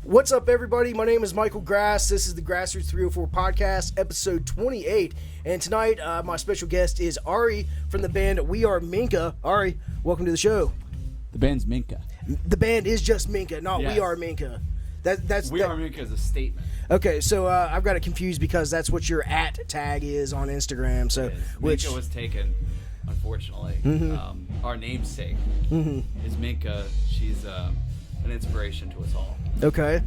What's up, everybody? My name is Michael Grass. This is the Grassroots 304 podcast, episode 28. And tonight, my special guest is Ari from the band We Are MINKA. Ari, welcome to the show. The band's MINKA. The band is just MINKA, not Yes. We Are MINKA. Are MINKA is a statement. Okay, so I've got it confused because that's what your @ tag is on Instagram. So, MINKA was taken, unfortunately. Our namesake is MINKA. She's an inspiration to us all. Okay.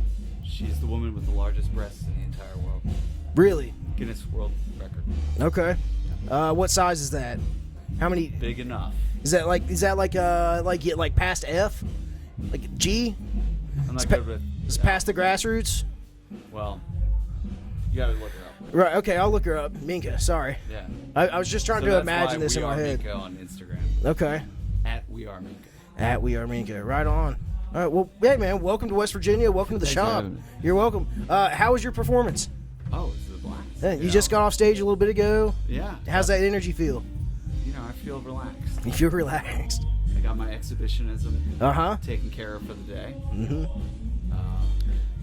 She's the woman with the largest breasts in the entire world. Really? Guinness World Record. Okay. What size is that? How many? Big enough. Is that like past F? Like G? I'm not good with. Is it past the Grassroots? Well, you gotta look her up. Right. Okay, I'll look her up. MINKA. Sorry. Yeah. I was just trying to imagine this in my head. We Are MINKA on Instagram. Okay. We Are MINKA. We Are MINKA. Right on. All right. Well, hey man, welcome to West Virginia. Welcome to the Thanks for shop. having me. You're welcome. How was your performance? Oh, it's the blast. You just got off stage a little bit ago. Yeah. How's that energy feel? I feel relaxed. You feel relaxed. I got my exhibitionism Uh-huh. taken care of for the day. Mm-hmm.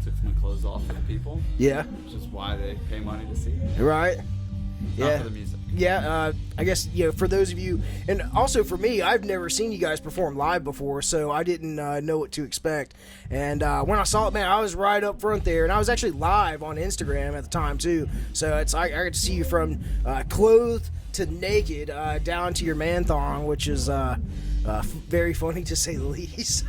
Took my clothes off for the people, Yeah. which is why they pay money to see. Right. Not Yeah. for the music. Yeah, I guess, for those of you, and also for me, I've never seen you guys perform live before, so I didn't know what to expect. And when I saw it, man, I was right up front there, and I was actually live on Instagram at the time, too. So I got to see you from clothed to naked down to your man thong, which is very funny to say the least.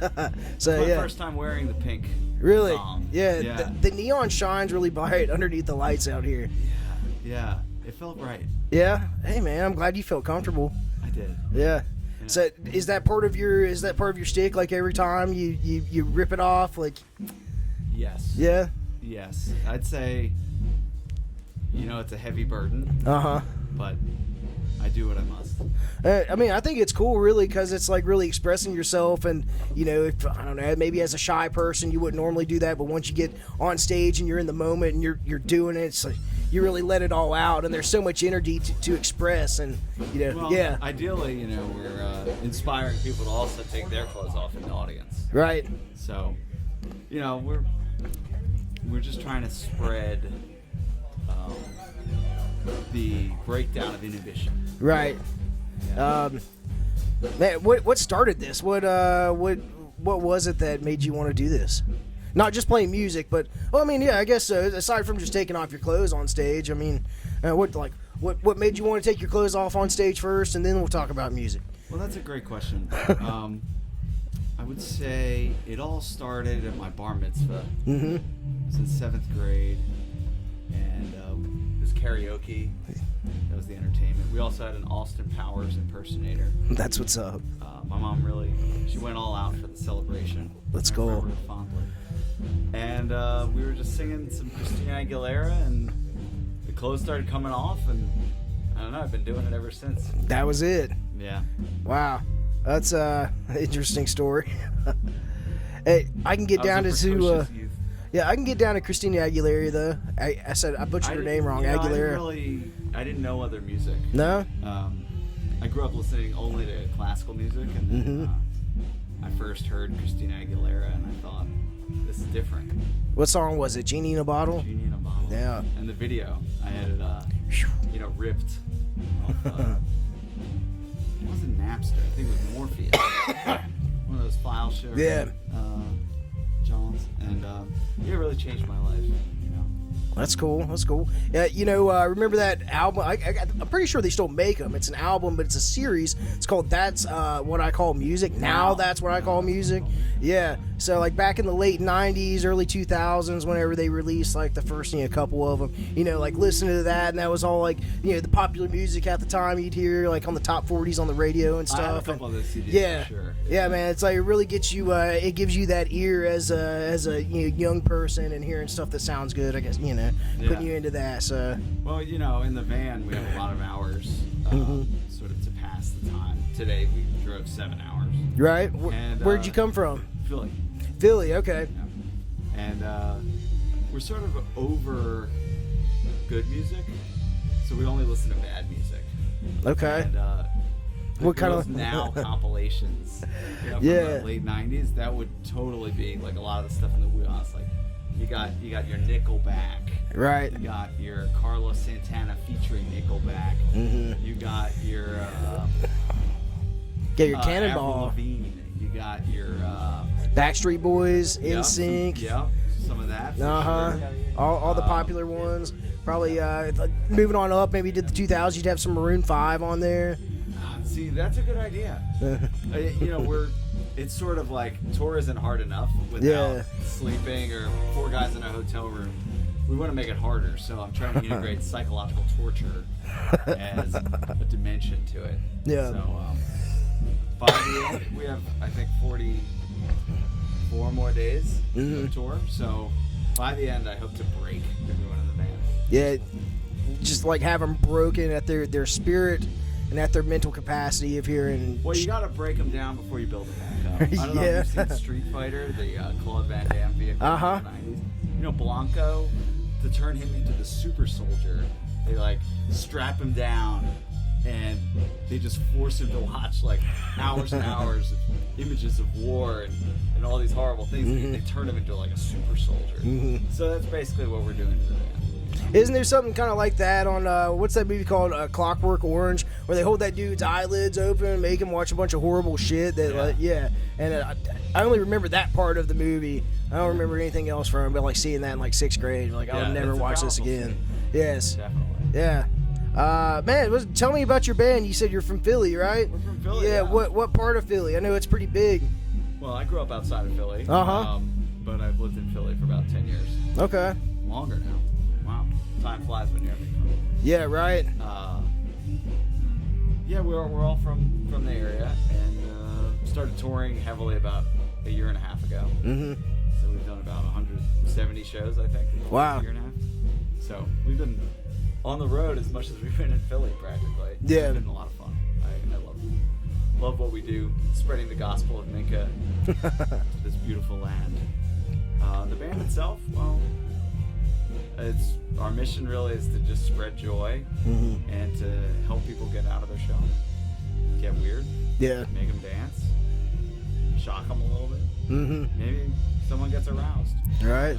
So, My yeah. first time wearing the pink Really? thong. Yeah, Yeah. The neon shines really bright underneath the lights out here. Yeah. It felt right. Yeah? Hey, man, I'm glad you felt comfortable. I did. Yeah. So is that part of your shtick? Like every time you rip it off, like? Yes. Yeah. Yes. I'd say, it's a heavy burden, Uh-huh. but I do what I must. I mean, I think it's cool, really, because it's like really expressing yourself, and if, I don't know, maybe as a shy person you wouldn't normally do that, but once you get on stage and you're in the moment and you're doing it, it's like you really let it all out, and there's so much energy to express, and Well, yeah. Ideally, we're inspiring people to also take their clothes off in the audience. Right. So, we're just trying to spread the breakdown of inhibition. Right. Yeah. Man, what started this? What was it that made you want to do this? Not just playing music, but I guess aside from just taking off your clothes on stage, I mean, what made you want to take your clothes off on stage first, and then we'll talk about music. Well, that's a great question. I would say it all started at my bar mitzvah. Mm-hmm. It was in 7th grade, and it was karaoke. That was the entertainment. We also had an Austin Powers impersonator. That's what's up. My mom she went all out for the celebration. Let's I go. remember it fondly. And we were just singing some Christina Aguilera, and the clothes started coming off, and I don't know, I've been doing it ever since. That was it. Yeah. Wow, that's an interesting story. Hey, I can get down to I can get down to Christina Aguilera though. I butchered her name wrong. Aguilera. I didn't know other music. No. I grew up listening only to classical music, and then, I first heard Christina Aguilera, and I thought, this is different. What song was it? Genie in a Bottle? Genie in a Bottle. Yeah. And the video, I had it, ripped off, it wasn't Napster, I think it was Morpheus. One of those file sharing Johns, and it really changed my life. That's cool. That's cool. Yeah, remember that album? I'm pretty sure they still make them. It's an album, but it's a series. It's called That's What I Call Music. Now That's What I Call Music. Yeah. So like back in the late 90s, early 2000s, whenever they released like the first couple of them, like listening to that, and that was all like the popular music at the time you'd hear like on the top 40s on the radio and stuff. I have a couple of those CDs yeah, for sure. Yeah, man. It's like it really gets you. It gives you that ear as a young person and hearing stuff that sounds good. I guess putting you into that. So. Well, in the van we have a lot of hours sort of to pass the time. Today we drove 7 hours. Right. And, where'd you come from? Philly. Philly. Okay. Yeah. And we're sort of over good music, so we only listen to bad music. Okay. And What kind of now compilations? From Yeah. the late '90s. That would totally be like a lot of the stuff in the wheelhouse, like You got your Nickelback. Right. You got your Carlos Santana featuring Nickelback. Mm-hmm. You got your Get your Avril Cannonball. Lavigne. You got your Backstreet Boys, NSYNC. Yep, some of that. For Uh-huh. sure. All the popular ones. Probably moving on up, maybe did the 2000s, you'd have some Maroon 5 on there. See, that's a good idea. It's sort of like tour isn't hard enough without sleeping or 4 guys in a hotel room. We want to make it harder, so I'm trying to integrate psychological torture as a dimension to it. Yeah. So by the end, we have, I think, 44 more days of tour. So by the end, I hope to break everyone in the band. Yeah, just like have them broken at their spirit and at their mental capacity of hearing. Well, you got to break them down before you build them back up. I don't know if you've seen Street Fighter, the Claude Van Damme vehicle in the 90s. You know, Blanco, to turn him into the super soldier, they like strap him down and they just force him to watch like hours and hours of images of war and all these horrible things. They turn him into like a super soldier. So that's basically what we're doing to the band. Isn't there something kind of like that on what's that movie called, Clockwork Orange, where they hold that dude's eyelids open and make him watch a bunch of horrible shit? And I only remember that part of the movie. I don't remember anything else from it, but like seeing that in like 6th grade, like I'll never watch this again. Yes. Definitely. Yeah. Man, tell me about your band. You said you're from Philly, right? We're from Philly. Yeah. What part of Philly? I know it's pretty big. Well, I grew up outside of Philly. Uh-huh. But I've lived in Philly for about 10 years. Okay. Longer now. Wow. Time flies when you're having fun. Yeah, right. We're all from the area and started touring heavily about a year and a half ago. Mm-hmm. So we've done about 170 shows, I think, in the last year and a half. So we've been on the road as much as we've been in Philly, practically. Yeah. It's been a lot of fun. I love what we do, spreading the gospel of MINKA to this beautiful land. The band itself, well, our mission really is to just spread joy and to help people get out of their shell, get weird, make them dance, shock them a little bit. Maybe someone gets aroused. Right.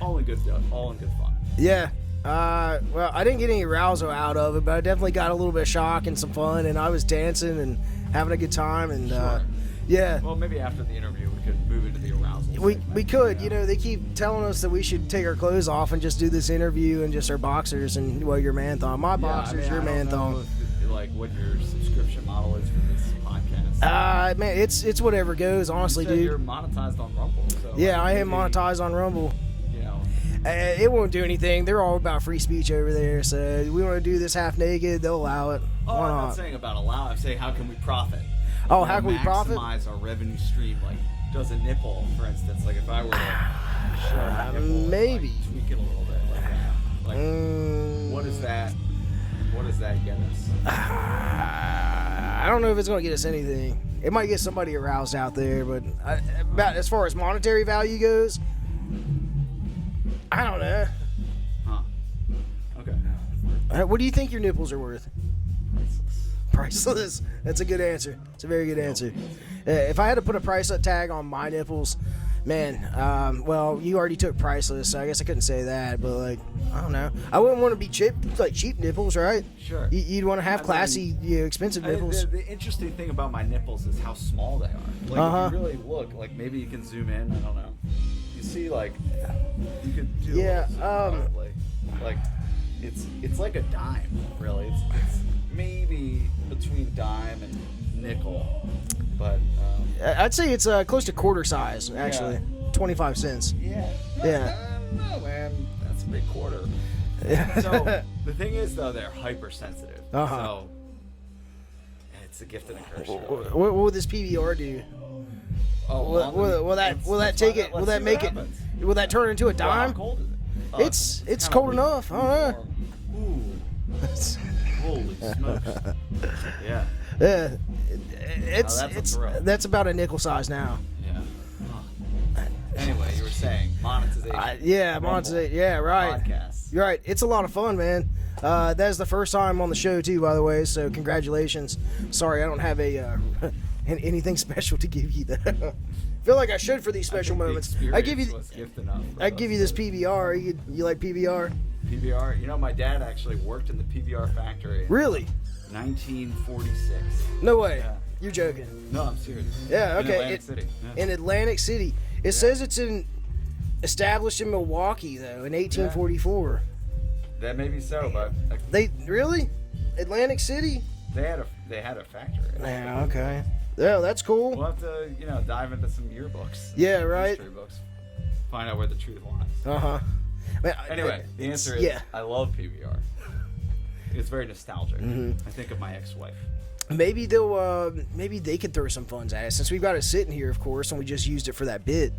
All in good fun. Yeah. Well, I didn't get any arousal out of it, but I definitely got a little bit of shock and some fun, and I was dancing and having a good time, and yeah. Well, maybe after the interview we could move into the arousal. We could. You know, they keep telling us that we should take our clothes off and just do this interview and just our boxers and your man thong. My boxers, your man thong. Like what your subscription model is for this podcast. Man, it's whatever goes. Honestly, dude. You're monetized on Rumble. So yeah, I am monetized on Rumble. You know. It won't do anything. They're all about free speech over there. So we want to do this half naked. They'll allow it. Oh, I'm not saying about allow. I'm saying how can we profit? Oh, how can we profit? Maximize our revenue stream. Like, does a nipple, for instance, like if I were to show a nipple, maybe like, tweak it a little bit like that. Like, what does that get us? I don't know if it's going to get us anything. It might get somebody aroused out there, but about as far as monetary value goes, I don't know. Huh. Okay. What do you think your nipples are worth? Priceless. That's a good answer. It's a very good answer. If I had to put a price tag on my nipples, man, well, you already took priceless, so I guess I couldn't say that, but like, I don't know. I wouldn't want to be cheap nipples, right? Sure. You'd want to have classy, expensive nipples. The interesting thing about my nipples is how small they are. Like, if you really look, like maybe you can zoom in. I don't know. You see, like, you could do. Yeah. Probably. Like, it's like a dime, really. It's maybe between dime and nickel, but I'd say it's close to quarter size, actually. 25 cents. Yeah. No, man, that's a big quarter. Yeah. So the thing is, though, they're hypersensitive. So it's a gift and a curse. Really. What will this PBR do? Oh, will that take it? Will that make it? Will that turn into a dime? How cold is it? It's cold enough. I don't know. Ooh. Holy smokes. Yeah. Yeah. That's about a nickel size now. Yeah. Anyway, you were saying monetization. Monetization. Yeah, right. Podcasts. You're right. It's a lot of fun, man. That is the first time on the show too, by the way. So congratulations. Sorry, I don't have anything special to give you though. feel like I should for these special moments. I give you this PBR. You like PBR? PBR. You know, my dad actually worked in the PBR factory. Really? 1946. No way. Yeah. You're joking. No, I'm serious. Yeah. Okay. In Atlantic City. Yeah. In Atlantic City. It says it's established in Milwaukee though in 1844. That may be so, but They really? Atlantic City? they had a factory. Yeah. Okay. Yeah, that's cool. We'll have to, dive into some yearbooks. Yeah. Right. History books. Find out where the truth lies. Uh huh. Anyway, the answer is I love PBR. It's very nostalgic. I think of my ex-wife. Maybe maybe they could throw some funds at us since we've got it sitting here, of course, and we just used it for that bit.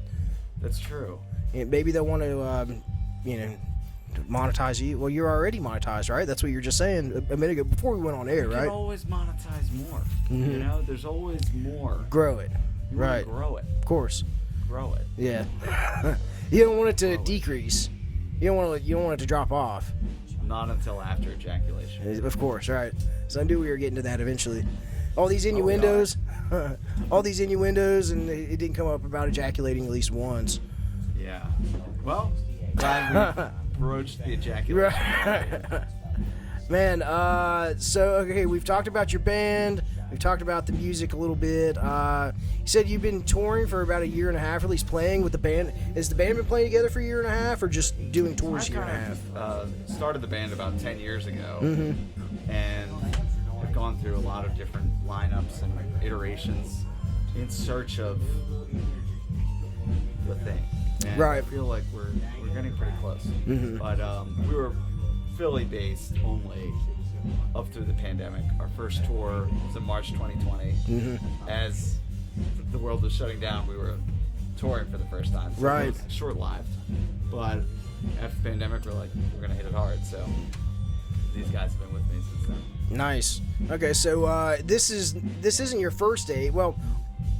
That's true. And maybe they'll want to, monetize you. Well, you're already monetized, right? That's what you were just saying a minute ago before we went on air, You right? can always monetize more. There's always more. Grow it, You wanna right? Grow it. Of course. Grow it. Yeah. You don't want it to decrease. You don't want it to drop off. Not until after ejaculation. Of course, right. So I knew we were getting to that eventually. All these innuendos, and it didn't come up about ejaculating at least once. Yeah. Well, glad we broached the ejaculation. Right. Man, so okay, we've talked about your band. We've talked about the music a little bit. You said you've been touring for about a year and a half, or at least playing with the band. Has the band been playing together for a year and a half, or just doing tours a year and a half? Started the band about 10 years ago, and have gone through a lot of different lineups and iterations in search of the thing. And Right. I feel like we're getting pretty close. But we were Philly-based only up through the pandemic. Our first tour was in March 2020. As the world was shutting down, we were touring for the first time. So Right. it was short-lived. But after the pandemic, we're like, we're going to hit it hard. So these guys have been with me since then. Nice. Okay, so this isn't your first date. Well,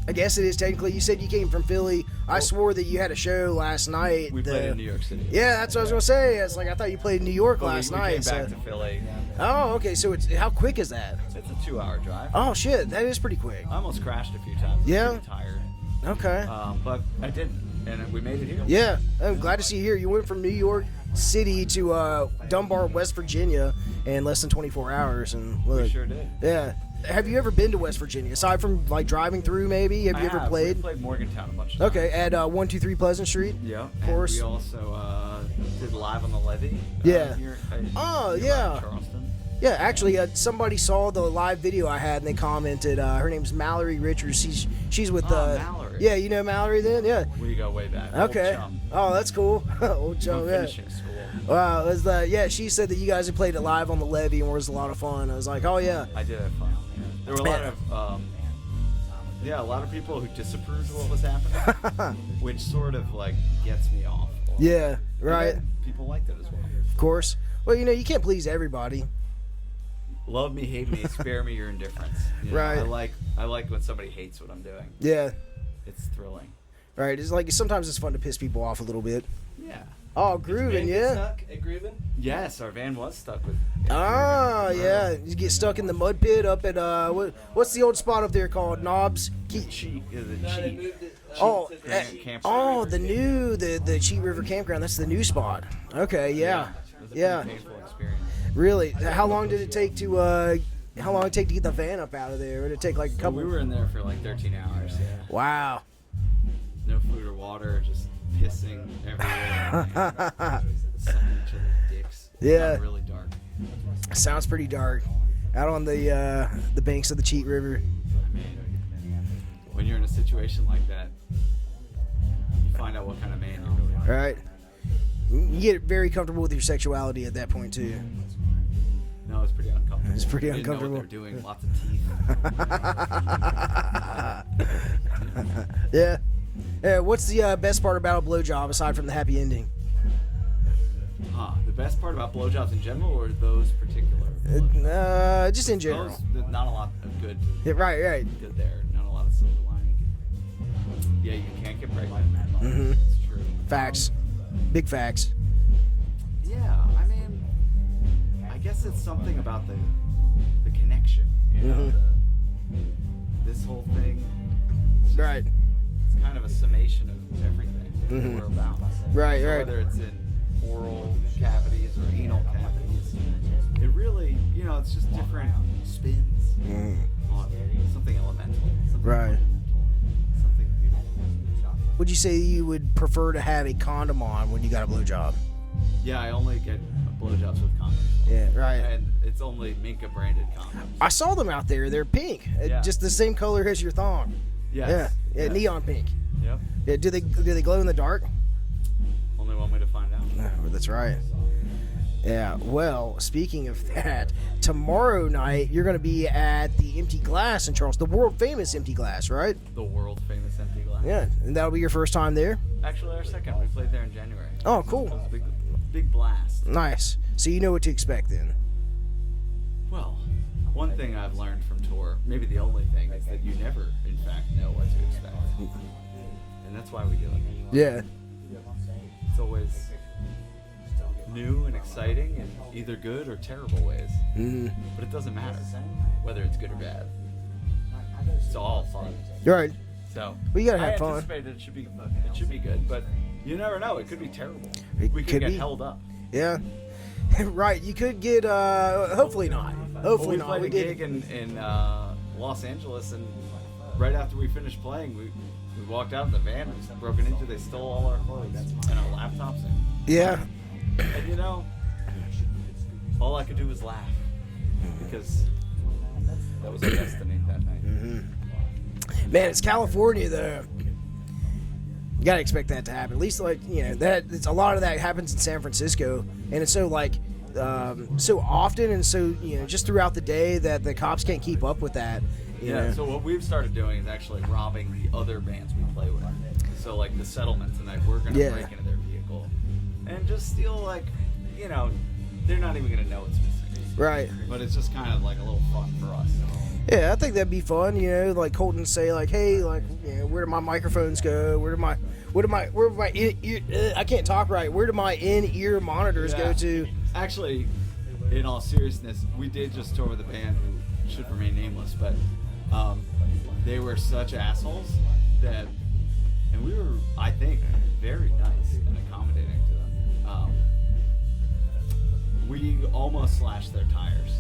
I guess it is technically. You said you came from Philly. I swore that you had a show last night. We played in New York City. Yeah, that's what I was gonna say. It's like I thought you played in New York last we night. came back to Philly. Oh, okay. So how quick is that? It's a 2-hour drive. Oh shit, that is pretty quick. I almost crashed a few times. Yeah? I was pretty tired. Okay. But I didn't, and we made it here. Yeah, I'm glad to see you here. You went from New York City to Dunbar, West Virginia, in less than 24 hours. And look, We sure did. Yeah. Have you ever been to West Virginia aside from like driving through? Maybe have you ever played? We played Morgantown a bunch of times. Okay, at 123 Pleasant Street. Yeah, of course. And we also did Live on the Levee. Yeah. Here, Oh, here yeah. in Charleston. Yeah, actually, somebody saw the live video I had and they commented. Her name's Mallory Richards. She's with Mallory. Yeah, you know Mallory then? Yeah. We go way back. Okay. Old chum. Oh, that's cool. Old chum. From Yeah. finishing school. Wow. She said that you guys had played it live on the Levee and it was a lot of fun. I was like, oh yeah. I did have fun. Yeah. There were a lot of a lot of people who disapproved of what was happening, which sort of like gets me off. Yeah. Right. People liked it as well. Of course. Well, you can't please everybody. Love me, hate me, spare me your indifference. Right. I like when somebody hates what I'm doing. Yeah. It's thrilling. Right. It's like sometimes it's fun to piss people off a little bit. Yeah. Oh, grooving, yeah. Stuck at grooving? Yes, our van was stuck with. Ah, yeah. You get stuck in the mud pit up at what's the old spot up there called? Knobs. Cheat. Is it No, they cheat? moved it. Oh, to the eh, Cheat. the Cheat River Campground. That's the new spot. Okay, yeah, It was a yeah. pretty painful experience. Really? How long did it take to get the van up out of there? Did it take like a couple? We were in there for like 13 hours. Yeah. Wow. No food or water, just pissing everywhere. Sucking each other's dicks. Yeah. Got really dark. Sounds pretty dark. Out on the banks of the Cheat River. I mean, when you're in a situation like that, you find out what kind of man you really are. Right. You get very comfortable with your sexuality at that point too. No, it's pretty uncomfortable. It's pretty Didn't know uncomfortable. what they're doing. Lots of teeth. Yeah. What's the best part about a blowjob aside from the happy ending? The best part about blowjobs in general, or those particular? Just in general. Those, not a lot of good. Yeah, right. Good there. Not a lot of silver lining. Yeah, you can't get pregnant. Mhm. That's true. Facts. Big facts. Yeah, I mean, I guess it's something about the connection. You know, Mhm. this whole thing. Right. It's kind of a summation of everything that we're about. Right, So right. whether it's in oral cavities or anal cavities, it really, you know, it's just different spins on something elemental, something Right. fundamental, something beautiful. Would you say you would prefer to have a condom on when you got a blowjob? Yeah, I only get blowjobs with condoms. Yeah, right. And it's only Minka branded condoms. I saw them out there. They're pink, Yeah. just the same color as your thong. Yes. Yeah, Yes. neon pink. Yep. Yeah, do they glow in the dark? Only one way to find out. Oh, that's right. Yeah. Well, speaking of that, tomorrow night you're going to be at the Empty Glass in Charleston, the world famous Empty Glass, right? The world famous empty glass. Yeah, and that'll be your first time there. Actually, our second. We played there in January. Oh, It cool. was a big blast. Nice. So you know what to expect then. Well, one thing I've learned from tour, maybe the only thing, is that you never, in fact, know what to expect. And that's why we do it. Yeah. It's always new and exciting in either good or terrible ways. But it doesn't matter whether it's good or bad. It's all fun. You're right. So Well, you gotta I have fun. anticipate it should be good, but you never know. It could be terrible. It We could could get be. held up. Yeah. Right. You could get. Hopefully not. Hopefully Well, not. we We played a did. gig in Los Angeles, and right after we finished playing, we walked out in the van and just broken into. They stole all our clothes and our laptops. Yeah. And you know, all I could do was laugh because that was our destiny that night. Man, it's California though. You gotta expect that to happen. At least, like, you know, that it's a lot of that happens in San Francisco, and it's so like so often and so, you know, just throughout the day that the cops can't keep up with that. You Yeah. know? So what we've started doing is actually robbing the other bands we play with. So like the Settlement tonight, we're gonna Yeah. break into their vehicle and just steal, like, you know, they're not even gonna know it's missing. Right. But it's just kind of like a little fun for us. Yeah, I think that'd be fun. You know, like Colton say, like, hey, like, you know, where do my microphones go? Where do my I can't talk right. Where do my in-ear monitors go Yeah. to? Actually, in all seriousness, we did just tour with a band who should remain nameless, but they were such assholes that, and we were, I think, very nice and accommodating to them. We almost slashed their tires,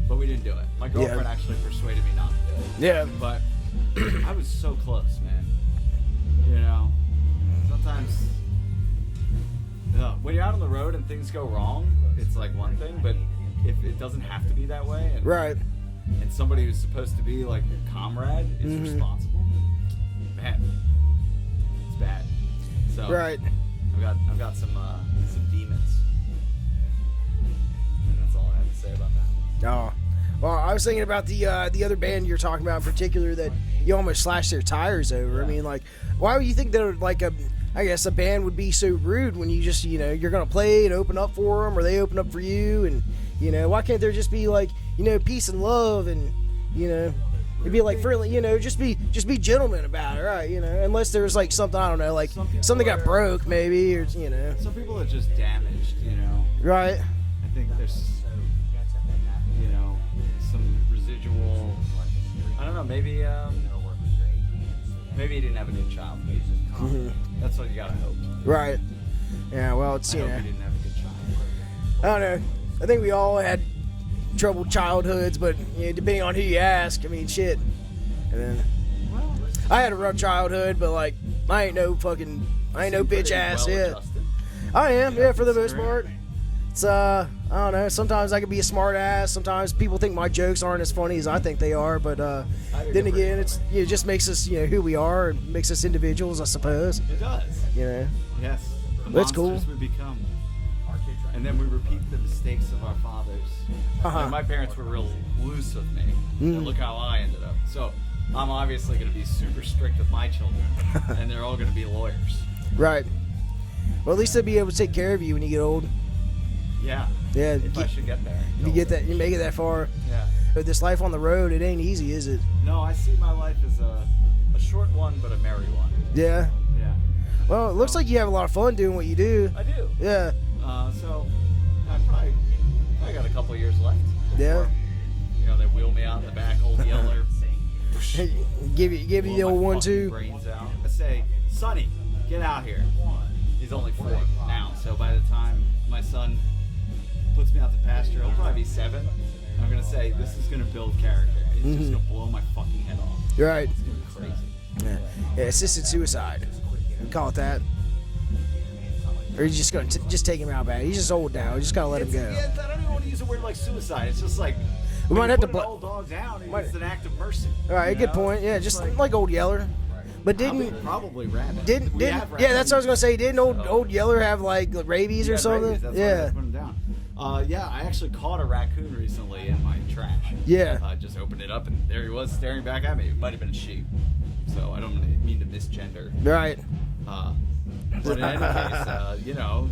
but we didn't do it. My girlfriend actually persuaded me not to do it. Yeah. But I was so close, man. You know, sometimes when you're out on the road and things go wrong, it's like one thing, but if it doesn't have to be that way, and, Right. and somebody who's supposed to be like your comrade is responsible, man, it's bad. So Right. I've got some demons, and that's all I have to say about that. Oh. Well, I was thinking about the other band you're talking about in particular that you almost slashed their tires over. I mean, like, why would you think that like I guess a band would be so rude when you just, you know, you're gonna play and open up for them, or they open up for you, and, you know, why can't there just be like, you know, peace and love, and, you know, it'd be like friendly, you know, just be gentlemen about it, right? You know, unless there's like something, I don't know, like something got broke maybe, or, you know, Some people are just damaged, you know. right? I think there's, you know, some residual. I don't know. Maybe he didn't have a good childhood. That's what you gotta hope. Right. Yeah. Well, it's, I you hope know, he didn't have a good childhood. I don't know. I think we all had troubled childhoods, but, you know, depending on who you ask, I mean, shit. And then Well, I had a rough childhood, but like I ain't no bitch ass. Yeah, well-adjusted. I am. Yeah, for the most Considering. part. It's I don't know. Sometimes I can be a smart ass. Sometimes people think my jokes aren't as funny as I think they are. But then again, it just makes us, you know, who we are, and makes us individuals, I suppose. It does. You know. Yes. The That's cool. monsters we become. And then we repeat the mistakes of our fathers. Like, my parents were real loose with me. And look how I ended up. So I'm obviously going to be super strict with my children. And they're all going to be lawyers. Right. Well, at least they'll be able to take care of you when you get old. Yeah. Yeah. If I should get there. You get that. You make it that far. Yeah. But this life on the road, it ain't easy, is it? No, I see my life as a short one, but a merry one. Yeah. Yeah. Well, it looks like you have a lot of fun doing what you do. I do. Yeah. So I probably got a couple years left. Yeah. You know, they wheel me out in the back, old Yeller, give you the old 1-2. Brains out. I say, Sonny, get out here. He's only 4 now, so by the time my son puts me out to pasture, he'll probably be 7. I'm gonna say this is gonna build character. It's just gonna blow my fucking head off. Right. It's gonna be crazy. Yeah, assisted suicide. We call it that. Or you just gonna just take him out back. He's just old now. You just gotta let him go. Yeah, I don't even want to use a word like suicide. It's just like we might have to put an old dog down. It's an act of mercy. All right, good point. Yeah, just like Old Yeller. But probably rabbit. That's what I was gonna say. Didn't old Yeller have like rabies or something? Rabies. That's why I put him down. Yeah, I actually caught a raccoon recently in my trash. Yeah. I just opened it up and there he was staring back at me. It might have been a sheep, so I don't mean to misgender. Right. But in any case, you know,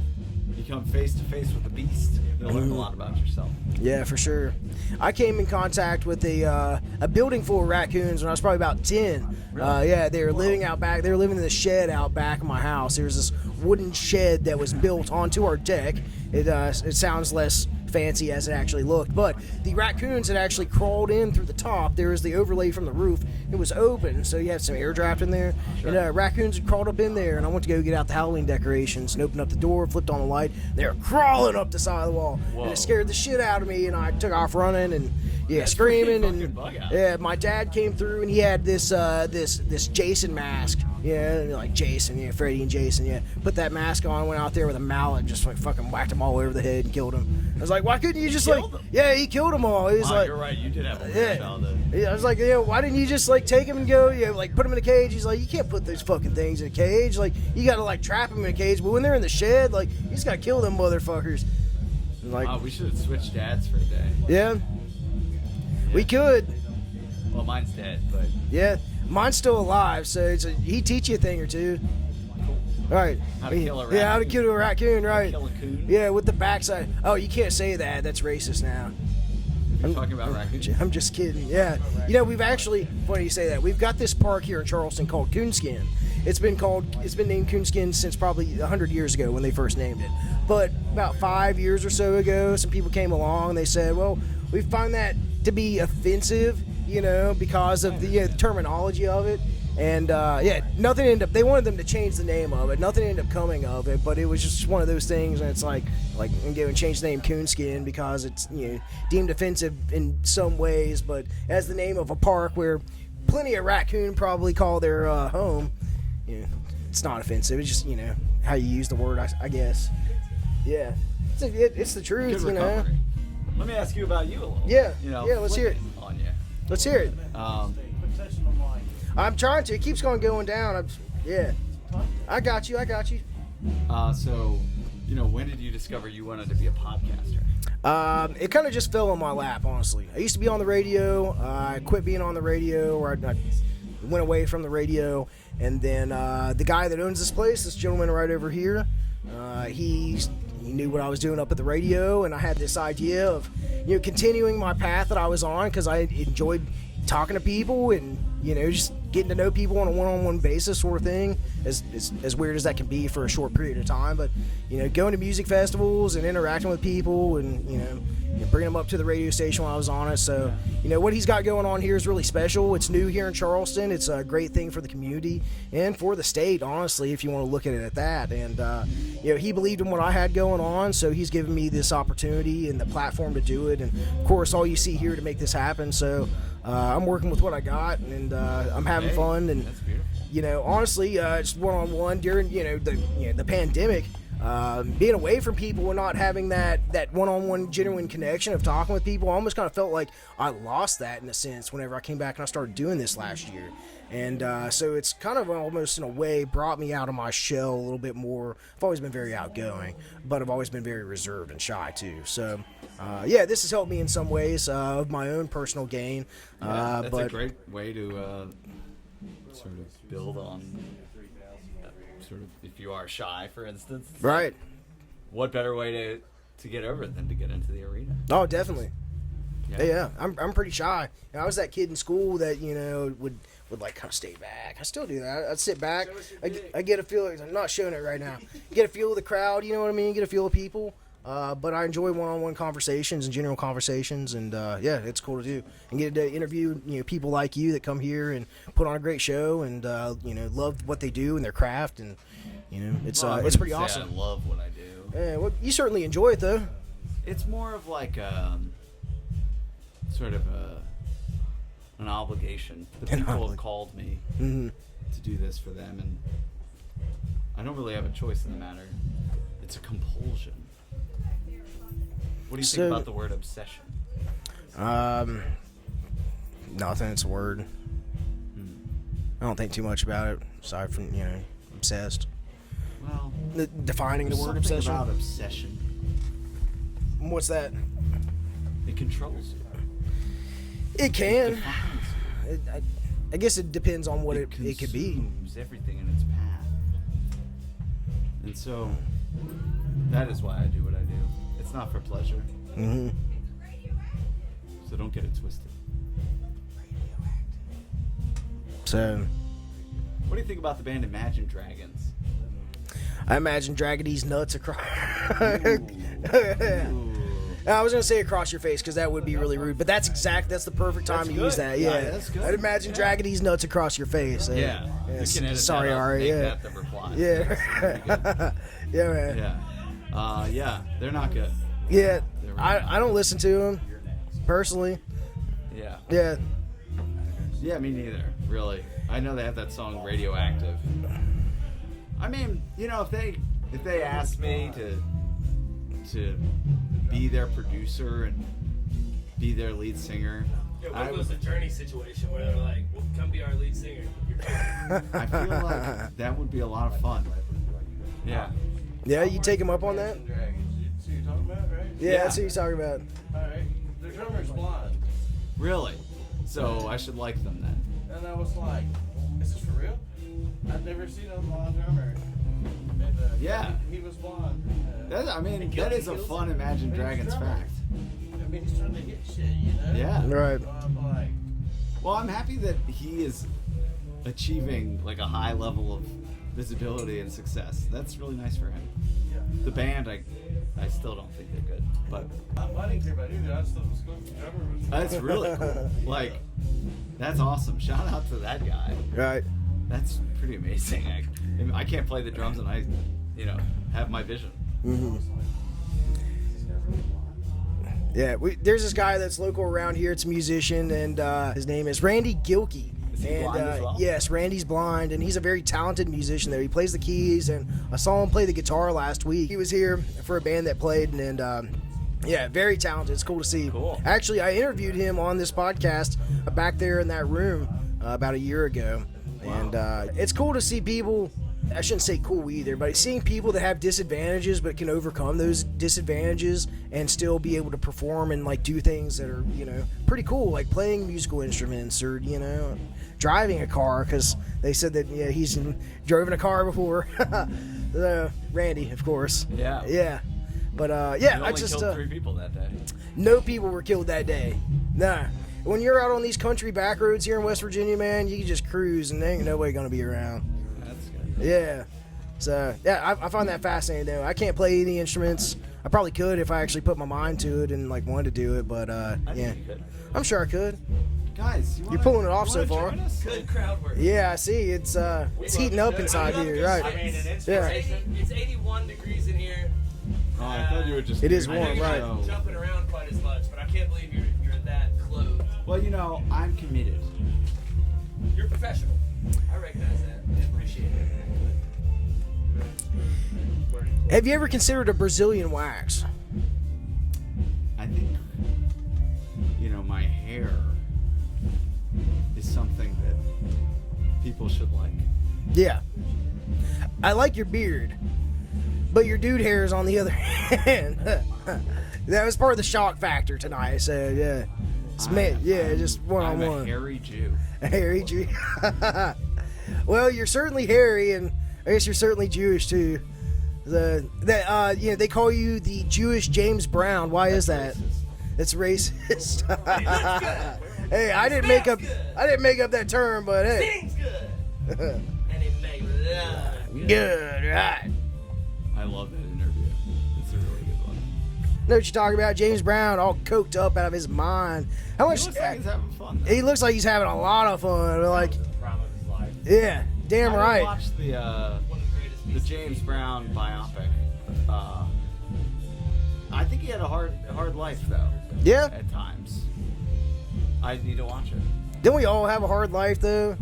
you come face to face with the beast, you'll learn a lot about yourself. Yeah, for sure. I came in contact with a building full of raccoons when I was probably about 10. Really? Yeah, they were living out back. They were living in the shed out back of my house. There was this wooden shed that was built onto our deck. It sounds less fancy as it actually looked, but the raccoons had actually crawled in through the top. There was the overlay from the roof. It was open, so you had some air draft in there. Sure. And raccoons had crawled up in there, and I went to go get out the Halloween decorations and opened up the door, flipped on the light. They were crawling up the side of the wall. Whoa. And it scared the shit out of me, and I took off running and screaming. And my dad came through, and he had this Jason mask. Yeah, like Jason, Freddy and Jason, put that mask on, went out there with a mallet, just like fucking whacked him all over the head and killed him. I was like, why couldn't you just like, he killed them all. He was like, you're right, you did have a weird childhood. Yeah, I was like, why didn't you just like take him and go, like put him in a cage? He's like, you can't put those fucking things in a cage. Like, you gotta like trap them in a cage, but when they're in the shed, like, you just gotta kill them motherfuckers. And, like, we should have switched dads for a day. Yeah. We could. Well, mine's dead, but yeah. Mine's still alive, so he'd teach you a thing or two. Right. How to kill a raccoon. Yeah, how to kill a raccoon, right. Kill a coon? Yeah, with the backside. Oh, you can't say that. That's racist now. You're talking about raccoons? I'm just kidding, yeah. We've actually, funny you say that, we've got this park here in Charleston called Coonskin. It's been named Coonskin since probably 100 years ago when they first named it. But about 5 years or so ago, some people came along and they said, well, we find that to be offensive, because of the terminology of it. And nothing ended up. They wanted them to change the name of it. Nothing ended up coming of it, but it was just one of those things. And it's like and change the name Coonskin because it's deemed offensive in some ways, but as the name of a park where plenty of raccoon probably call their home, it's not offensive. It's just how you use the word, I guess. Yeah, it's the truth. Good recovery. Let me ask you about you a little. Yeah. Let's hear it. On you. Let's hear it. I'm trying to. It keeps going down. I got you. So, when did you discover you wanted to be a podcaster? It kind of just fell in my lap, honestly. I used to be on the radio. I quit being on the radio, or I went away from the radio. And then the guy that owns this place, this gentleman right over here, he knew what I was doing up at the radio, and I had this idea of continuing my path that I was on because I enjoyed talking to people and just getting to know people on a one-on-one basis sort of thing, as weird as that can be for a short period of time. But going to music festivals and interacting with people and bringing them up to the radio station while I was on it. So what he's got going on here is really special. It's new here in Charleston. It's a great thing for the community and for the state, honestly, if you want to look at it at that. And he believed in what I had going on, so he's given me this opportunity and the platform to do it. And of course, all you see here to make this happen. So I'm working with what I got, and I'm having fun. And that's beautiful. honestly, just one-on-one during the pandemic. Being away from people and not having that one-on-one genuine connection of talking with people, I almost kind of felt like I lost that in a sense whenever I came back and I started doing this last year. And so it's kind of almost in a way brought me out of my shell a little bit more. I've always been very outgoing, but I've always been very reserved and shy too. So this has helped me in some ways of my own personal gain. That's a great way to sort of build on sort of, if you are shy, for instance. Right. What better way to get over it than to get into the arena? Oh, definitely. Yeah. I'm pretty shy. I was that kid in school that would like kind of stay back. I still do that. I'd sit back. I get a feel. I'm not showing it right now. Get a feel of the crowd. You know what I mean? Get a feel of people. but I enjoy one-on-one conversations and general conversations, and yeah, it's cool to do and get to interview people like you that come here and put on a great show, and love what they do and their craft, and it's pretty awesome. I love what I do. Yeah, well, you certainly enjoy it though. It's more of like sort of an obligation. The people have called me to do this for them, and I don't really have a choice in the matter. It's a compulsion. What do you think about the word obsession? Nothing. It's a word. I don't think too much about it, aside from obsessed. Well, defining the word obsession. About obsession. What's that? It controls you. It can. It defines you. I guess it depends on what it could be. It consumes everything in its path. And so, that is why I do what I do. It's not for pleasure. Mm-hmm. So don't get it twisted. So, what do you think about the band Imagine Dragons? I imagine dragging these nuts across. Ooh. I was gonna say across your face because that would be really rude, but that's the perfect time to use that. Yeah, that's good. I'd imagine dragging these nuts across your face. Yeah. You can edit sorry, that up, Ari. make Yeah. that the reply. Yeah. Yeah, man. Yeah. Yeah. They're not good. Yeah. They're really I don't listen to them personally. Yeah. Yeah. Yeah, me neither. Really. I know they have that song Radioactive. I mean, if they asked me to be their producer and be their lead singer, Yeah, what if it was a Journey situation where they're like, well, come be our lead singer? I feel like that would be a lot of fun. Yeah. Yeah, you take him up on that? See what you're talking about, right? Yeah, that's what he's talking about. Alright. The drummer's blind. Really? So I should like them then. And I was like, is this for real? I've never seen a blonde drummer. And, Yeah. He was blonde. That is a fun Imagine Dragons fact. I mean, he's trying to hit shit, Yeah. Right. So I'm like, Well, I'm happy that he is achieving like a high level of visibility and success. That's really nice for him. yeah. The band, I still don't think they're good, but I didn't care about either. I just thought it was cool. The drummer was that's really cool. Like, that's awesome. Shout out to that guy. Right. That's pretty amazing. I can't play the drums, and I have my vision. Mm-hmm. Yeah, there's this guy that's local around here. It's a musician, and his name is Randy Gilkey. Is he And blind as well? yes, Randy's blind, and he's a very talented musician there. He plays the keys, and I saw him play the guitar last week. He was here for a band that played, and yeah, very talented. It's cool to see. Cool. Actually, I interviewed him on this podcast back there in that room about a year ago. Wow. And it's cool to see people. I shouldn't say cool either, but seeing people that have disadvantages but can overcome those disadvantages and still be able to perform and like do things that are pretty cool, like playing musical instruments or driving a car, because they said that he's driven a car before. Randy, of course. Yeah. But You I only just killed 3 people that day. no people were killed that day. Nah. When you're out on these country back roads here in West Virginia, man, you can just cruise and there ain't nobody gonna be around. That's good. Yeah. So, yeah, I find that fascinating, though. I can't play any instruments. I probably could if I actually put my mind to it and, like, wanted to do it, but, I yeah. think you could. I'm sure I could. Guys, You're pulling it off so far. Good crowd work. Yeah, I see. It's heating up inside here, right. I mean, Yeah. it's 81 degrees in here. Oh, I thought you were just. It is I know warm, you're right. not jumping around quite as much, but I can't believe you're that clothed. Well, I'm committed. You're a professional. I recognize that. I appreciate it. Have you ever considered a Brazilian wax? I think, my hair is something that people should like. Yeah. I like your beard, but your dude hair is on the other hand. That was part of the shock factor tonight, so yeah. Just I'm one-on-one. a hairy Jew. Hairy Jew. Well, you're certainly hairy, and I guess you're certainly Jewish too. They call you the Jewish James Brown. Why is that? Racist. It's racist. Hey, I didn't make up that term, but hey. Sings good. And it makes love. Good, right? I love that interview. It's a really good one. Know what you're talking about? James Brown, all coked up out of his mind. How He much? looks like he's having fun. Though. He looks like he's having a lot of fun. Like, The prime of his life. yeah, damn I right. watched the One of the greatest the pieces James of Brown biopic. I think he had a hard life though. Yeah. At times. I need to watch it. Don't we all have a hard life though?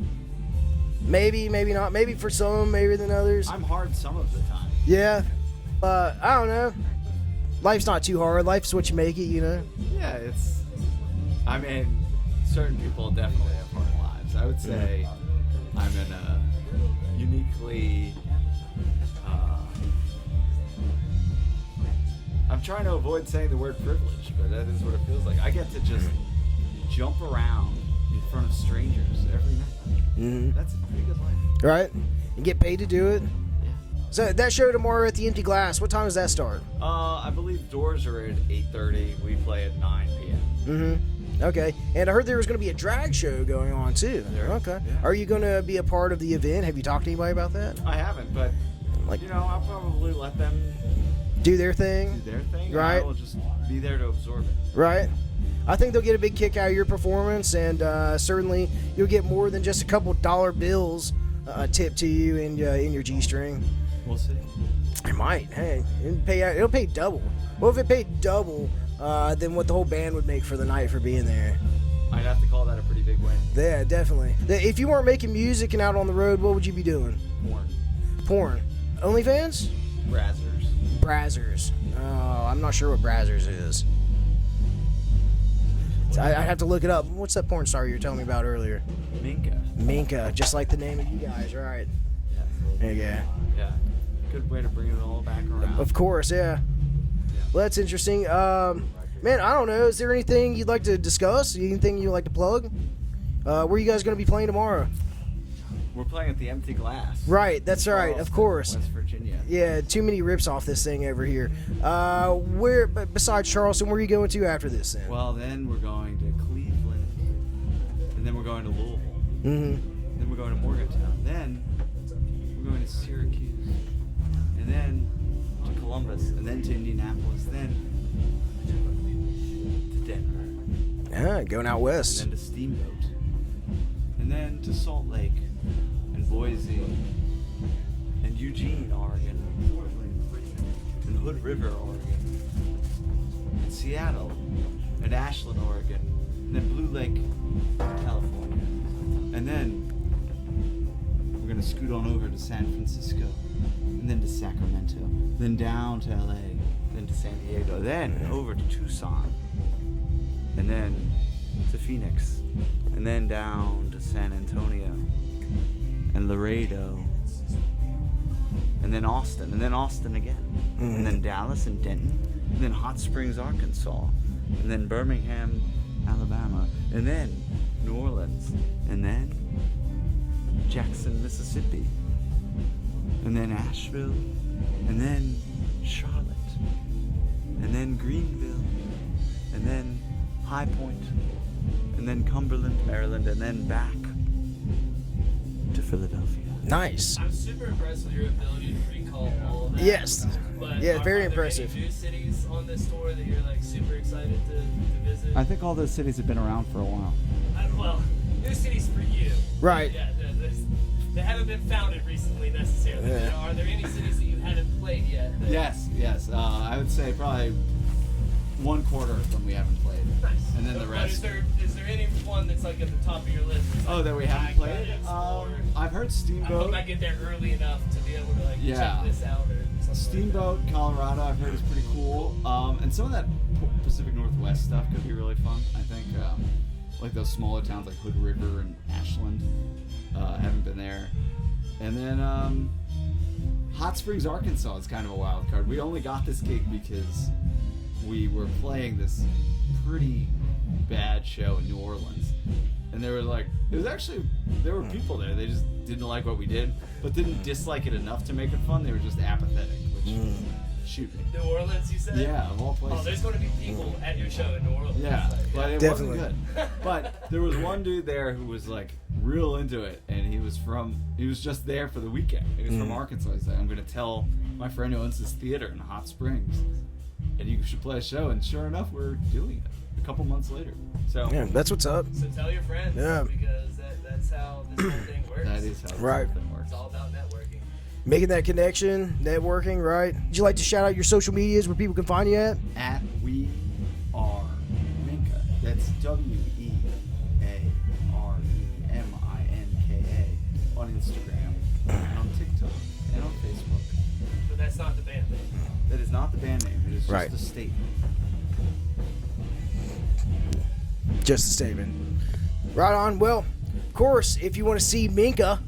Maybe, maybe not. Maybe for some, maybe than others. I'm hard some of the time. Yeah. I don't know. Life's not too hard. Life's what you make it, you know. Yeah, it's. I mean, certain people definitely have hard lives. I would say I'm in a uniquely. I'm trying to avoid saying the word privilege, but that is what it feels like. I get to just jump around in front of strangers every night. Mm-hmm. That's a pretty good life. Right? And get paid to do it. Yeah. So that show tomorrow at the Empty Glass. What time does that start? I believe doors are at 8:30. We play at 9 p.m. Mm-hmm. Okay. And I heard there was going to be a drag show going on too. There- Okay. yeah. Are you going to be a part of the event? Have you talked to anybody about that? I haven't, but Like, I'll probably let them do their do thing? their thing. Right. And I will just be there to absorb it. Right. I think they'll get a big kick out of your performance, and certainly you'll get more than just a couple dollar bills tipped to you in your G-string. We'll see. It might. Hey, it'll pay double. Well, if it paid double, than what the whole band would make for the night for being there. I'd have to call that a pretty big win. Yeah, definitely. If you weren't making music and out on the road, what would you be doing? Porn. Porn. OnlyFans? Brazzers. Brazzers. Oh, I'm not sure what Brazzers is. I'd have to look it up. What's that porn star you were telling me about earlier? MINKA. MINKA, just like the name of you guys, right? Yeah. There you go. Yeah. Good way to bring it all back around. Of course, yeah. Well, that's interesting. Man, I don't know. Is there anything you'd like to discuss? Anything you'd like to plug? Where are you guys going to be playing tomorrow? We're playing at the Empty Glass. Right, that's right, of Charleston, course. West Virginia. Yeah, too many rips off this thing over here. Where, besides Charleston, where are you going to after this then? Well, then we're going to Cleveland, and then we're going to Louisville, Mm-hmm. then we're going to Morgantown, then we're going to Syracuse, and then to Columbus, and then to Indianapolis, then to Denver, Yeah, going out west. and then to Steamboat, and then to Salt Lake, and Boise, and Eugene, Oregon, and Hood River, Oregon, and Seattle, and Ashland, Oregon, and then Blue Lake, California, and then we're gonna scoot on over to San Francisco, and then to Sacramento, then down to LA, then to San Diego, then over to Tucson, and then to Phoenix, and then down to San Antonio, and Laredo, and then Austin again, and then Dallas and Denton, and then Hot Springs, Arkansas, and then Birmingham, Alabama, and then New Orleans, and then Jackson, Mississippi, and then Asheville, and then Charlotte, and then Greenville, and then High Point, and then Cumberland, Maryland, and then back to Philadelphia. Nice. I'm super impressed with your ability to recall all of that. Yes. But Yeah, very are there impressive. Any new cities on this tour that you're like super excited to visit? I think all those cities have been around for a while. Well, new cities for you. Right. Yeah, they haven't been founded recently necessarily. Yeah. Are there any cities that you haven't played yet? that- Yes. I would say probably 1/4 of them we haven't played. Nice. And then the But rest. Is there any one that's like at the top of your list? That's Oh, like, that we haven't I played? gotta explore? I've heard I hope Steamboat. I get there early enough to be able to like Yeah. check this out or something. Steamboat, Colorado, I've heard is pretty cool. And some of that Pacific Northwest stuff could be really fun. I think like those smaller towns like Hood River and Ashland. Haven't been there. And then Hot Springs, Arkansas is kind of a wild card. We only got this gig because we were playing this pretty bad show in New Orleans. And they were like, there were people there. They just didn't like what we did, but didn't dislike it enough to make it fun. They were just apathetic, which shoot me. New Orleans, you said? Yeah, of all places. Oh, there's going to be people at your show in New Orleans. Yeah, Like, but it Definitely. wasn't good. But there was one dude there who was like real into it, and he was just there for the weekend. He was from Arkansas. He's like, I'm gonna tell my friend who owns this theater in Hot Springs and you should play a show. And sure enough, we're doing it a couple months later. So Yeah, that's what's up. So tell your friends. Yeah. Because that's how this whole thing works. that is how this Right. whole thing works. It's all about networking. Making that connection, networking, right? Would you like to shout out your social medias where people can find you at? At We Are Minka. That's WeAreMinka on Instagram, and on TikTok, and on Facebook. But that's not the band name. That is not the band name. It is just Right. a statement. Just a statement. Right on. Well, of course, if you want to see Minka,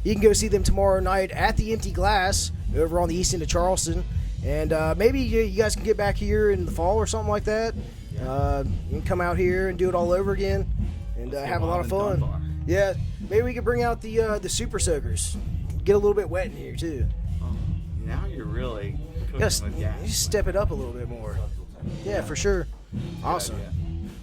you can go see them tomorrow night at the Empty Glass over on the east end of Charleston. And maybe you guys can get back here in the fall or something like that. You can come out here and do it all over again and Let's have go a lot on of in fun. Dunbar. Yeah, maybe we could bring out the Super Soakers. Get a little bit wet in here too. Oh, now you're really cooking Just, with gas. just step it up a little bit more. Yeah, for sure. Awesome. idea.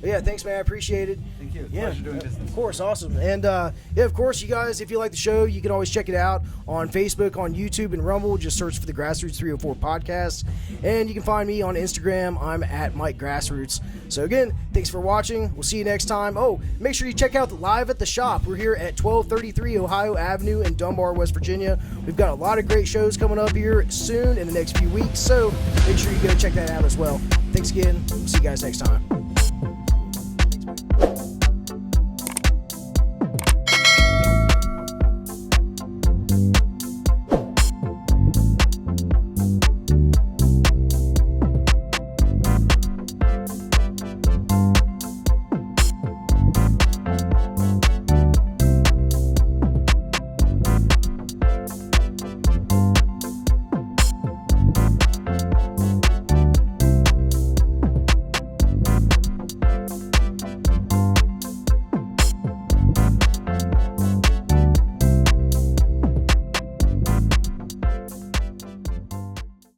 But yeah, thanks, man. I appreciate it. Thank you. Yeah, Pleasure doing business. of course, awesome. And yeah, of course, you guys, if you like the show, you can always check it out on Facebook, on YouTube, and Rumble. Just search for the Grassroots 304 podcast. And you can find me on Instagram. I'm at Mike Grassroots. So again, thanks for watching. We'll see you next time. Oh, make sure you check out the Live at the Shop. We're here at 1233 Ohio Avenue in Dunbar, West Virginia. We've got a lot of great shows coming up here soon in the next few weeks. So make sure you go check that out as well. Thanks again. See you guys next time.